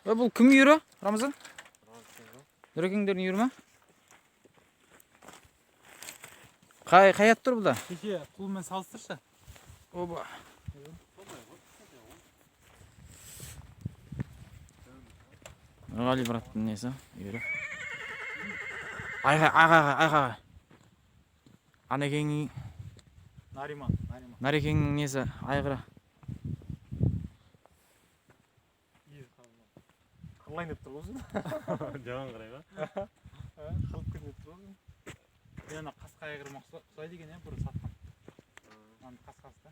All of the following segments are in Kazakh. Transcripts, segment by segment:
Бұл кім үйірі, Рамазан? Нұрекеңдердің үйірі ма? Қаят тұр бұлда? Кеше қолымен салыстыршы. Оба. Нұрғали браттың несі? Үйірі. Айға. Анекеңнің... Нарекеңнің несі? Айғыра. Қылайын деп тұр болсын. Жаман қарай ба? Қылып кетіп тұр болсын. Ана қасқа айғырма ұқсайды екен, бұрын сатқан. Ана қасқасы да.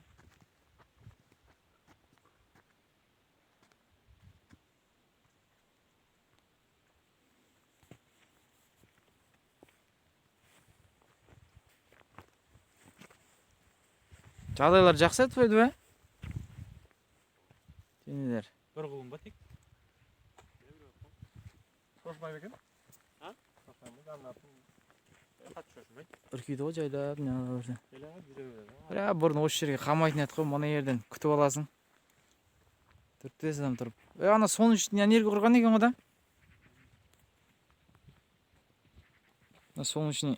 Жағдайлар жақсы етіп еді бе? Сенелер. Бір құлын ба тек? Шошмай бекен? Үркейді ғой жайлап, не ала көрсен. Бұрын осы жерге қамайтын еді ғой, мұны ерден күтіп аласың. Түрттес адам тұрып. Ана соның үшін энергия құрған екен ғой да? Соның үшін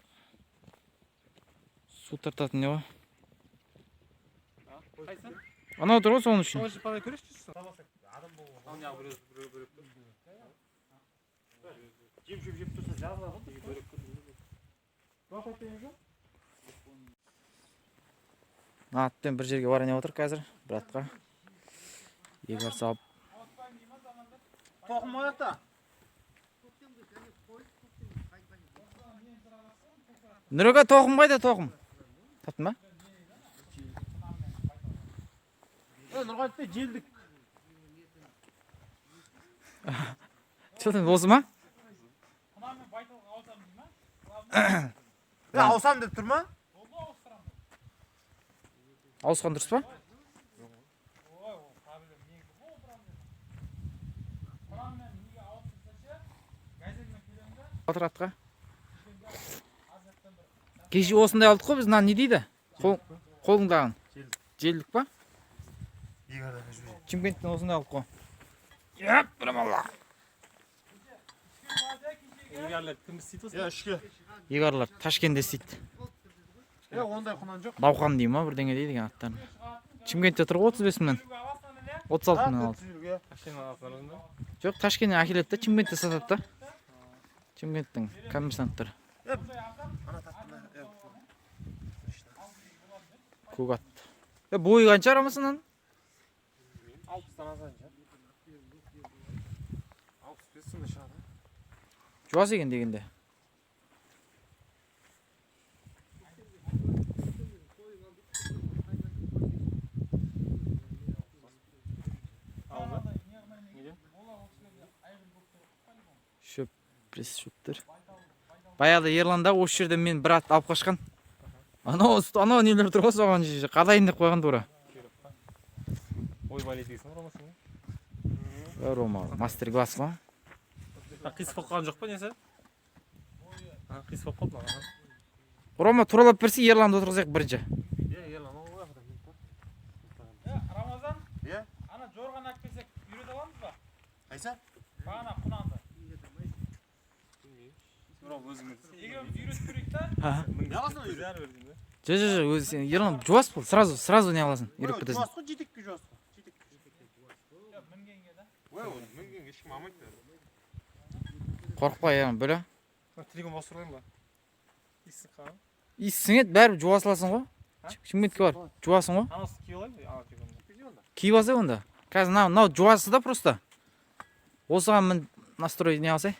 су тартатын не ғой? Қайсы? Ана отыр ғой соның үшін. Соның үшін падай көресіз? Адам болған. Ана бөлек. Жеп тұрса жазылар ғой. Аттен бір жерге барайын отыр қазір, братқа. Егер салып. Тоқым ояқта. Нұрға тоқым қайда тоқым? Таптың ба? Нұрғалипте желдік. Чөтін осы ма? Аусам деп тұр ма? Ауысқан дұрыс па? Отыр атқа. Кеше осындай алдық қой біз, не дейді? Қолыңдағын. Желдік па? Чимкенттен осындай алдық қой. Бірім алла. Егерлер кім істейді осы? Егарлар Ташкентте істейді. Ондай құнан жоқ. Науқан дейм ма, бірдеңе дейді деген аттарын. Чимкентте тұр 35 мыңнан. 36 мыңнан алды. Жоқ, Ташкенттен әкеледі да, Чимкентте сатады да. Чимкенттің коммерсанттары. Көк ат. Бойы қанша Рамазаннан? 60-тан азан жа. 65 сында шығады. Жуас екен дегенде. Шөп, пресс шөптер. Баяғыда Ерланда осы жерден мен бір ат алып қашқан. Анау нелер тұр ғой соған қадайын деп қойған тура. Ой, балетейсің Ромасың? Рома, мастер-класс ма? Қисып қалған жоқ па несі? Қисып қалды ма? Рома туралап берсе Ерланды отырғызайық бірінші. Ерлан, ол қаяқта? Рамазан? Ана жорған әк берсек үйрет аламыз ба? Қайса? Бағана құнанды. Егер үйрет көрейік та? Не аласың үйрет? Өзі Ерлан жуас бол, сразу не аласың, үйреп кетесің. Жуас қой, жетекке жуас қой. Мінгенге да? Мінгенге ешкім алмайды. Қорықпа Ерлан, бөлі. Телефон басырғайын ба? Иссің қаған? Иссің ет, бәрі жуасыласың ғой. Шымкентке бар, жуасың ғой. Анасы кей олай ма? Кей басы онда. Қазір мынау жуасы да просто. Осыған мен настрой не алсай.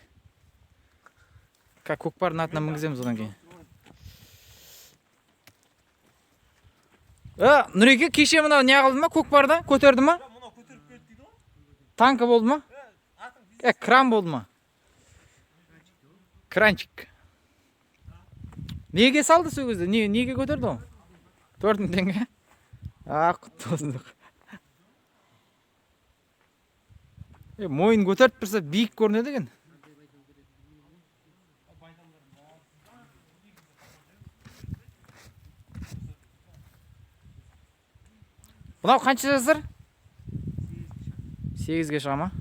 Көкпардың атына мінгіземіз одан кейін. Нұреке, кеше мынау не қылды ма? Көкпарда көтерді ма? Мұнау көтеріп берді дейді ғой? Танка болды ма? Кран болды ма? Кранчик. Неге салды сол кезде? Неге көтерді ол? 4000 теңге. Құтты болсын. Мойын көтеріп тұрса биік көрінеді екен. Бұнау қанша жасыр? 8-ге шыға ма?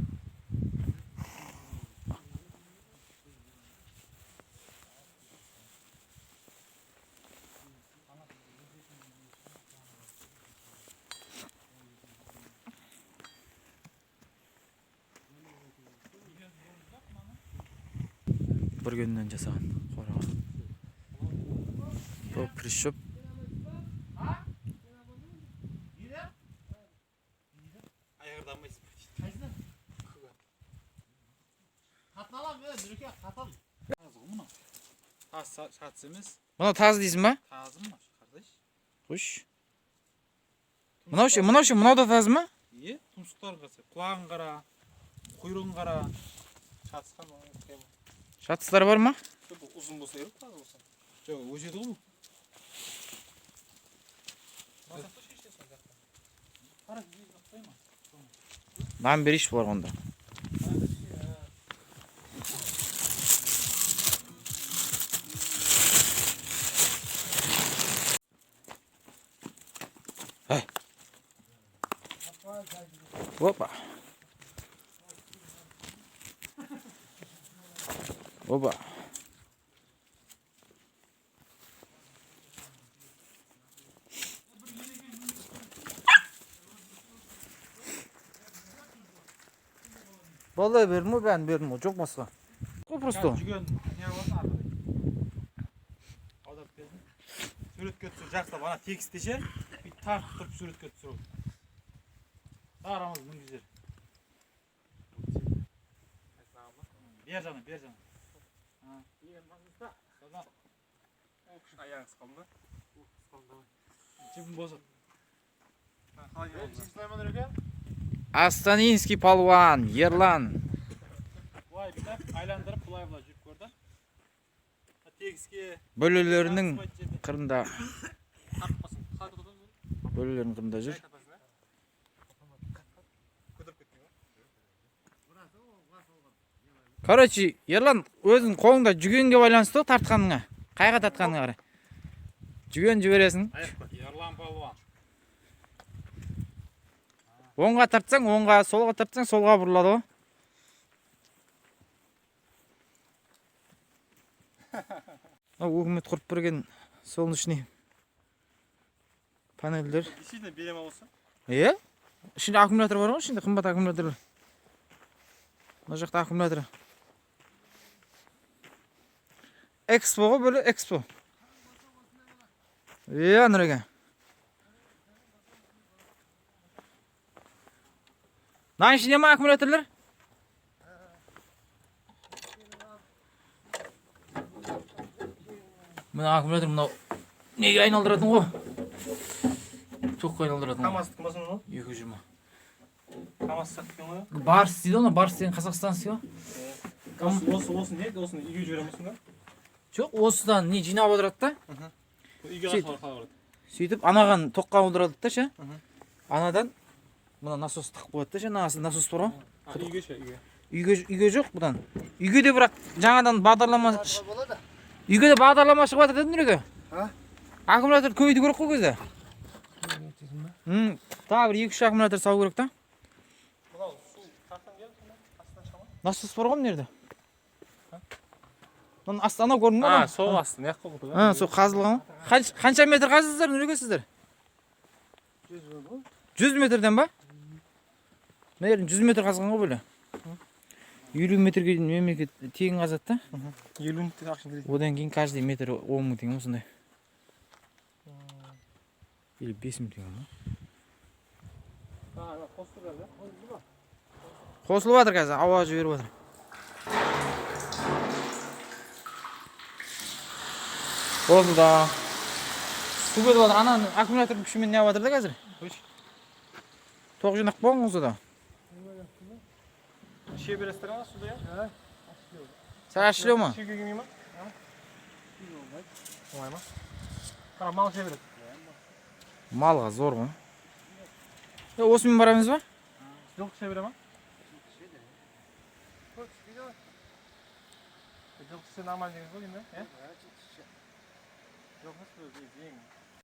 Burgönden jasagan koraga. Bu prishop. Ayırdanmayız. Katnalam ya, Nürke katal. Tazı mı? Ha, satsımız. Buna taz deyizmi? Tazı mı kardeş? Xuş. Mına da taz mı? İyi, tumsuklar kası. Kulağın kara, kuyruğun kara. Çatskan mı? Şatsızlar var mı? Bu uzun bolsa yok, taz bolsa. Yok, o jedi bu. Lan bir iş var onda. Hey. Hoppa. Hoppa. Vallahi verme ben verme çok masla. O просто. Жүген не болсын артық. Аударып бердім. Суретке түсір жақсы бана текстеше, бүйтіп тартып тұрып суретке түсіру. Арамыз мінгіздер. Бер жаны, бер жаны. Ayağın sıkalım. Жібін босат. Süleyman Nürke. Астанинский палуан, Ерлан. Бұлай бүйтіп, айландырып, бұлай жүріп көрді. Тегіске... Bölülerinin kırında. Tapmasın. Hadi tutalım. Bölülerinin kırında jür. Короче, Ерлан өзүң колуңда жүгөнгө байланыштуу тартканыңа. Кайга тартканыңа кара. Жүгөн жибересиң. Ерлан палуан. Оңга тартсаң, оңга, солга тартсаң, солга бурулат го. Өкмөт куруп берген солнечный панелдер. İçinde bir yeme olsun. Ичинде аккумулятор бар го, ичинде кымбат аккумулятор. Мына жакта аккумулятор. Экспо го бөлө Экспо. Нуреге. Мына ичинде ма аккумуляторлор? Мына аккумулятор мына неге айналдыратын го? Токко айналдыратын. Kamaz tıkmasın onu. 220. Kamaz sattın onu. Барс дейді оны, Барс деген Қазақстанский го. Olsun ne? Olsun 200 lira mısın da? Жоқ, осыдан не жинап отырады да. İyi Şey- var kalır. Сөйтіп анаған тоққа отырады да ше. Анадан мына насос тығып қояды да ше, насос бар ғой. İyi şey iyi. Үйге жоқ бұдан. Үйге де бірақ жаңадан бағдарлама үйге де бағдарлама шығып жатыр деді Нұреке. Аккумулятор көбейту керек қой көзде. Тағы бір 2-3 аккумулятор салу керек та. Mınao su tartan gel. Aslan çama. Насос бар ғой мына жерде. Мына астана көрдің ба? Sol astın. Yak kokudu. Сол қазылған ғой. Қанша метр қаздыңыздар Нұреке сіздер? 100 метрден ба? Мына жерден 100 метр қазған ғой бөле. 50 метрге дейін мемлекет тегін қазады да. 20 minut akşam gideceğiz. Одан кейін каждый метр 10 мың теңге осындай. Или 5 мың теңге ма? Қосылып жатыр қазір, ауа жіберіп жатыр. Қосылды. Су кетіп жатыр. Ана аккумулятордың күшімен не жатыр да қазір? Тоқ жинақ болған осы да. Şey bir restoran suda ya. Саған ашылу ма? Şey gibi mi? Olay mı? Tamam mal şey verin. Малға зор ғой. Осымен барамыз ба? Yok şey veremem. Yok size normal değil bugün de. Yok nasıl böyle değil mi?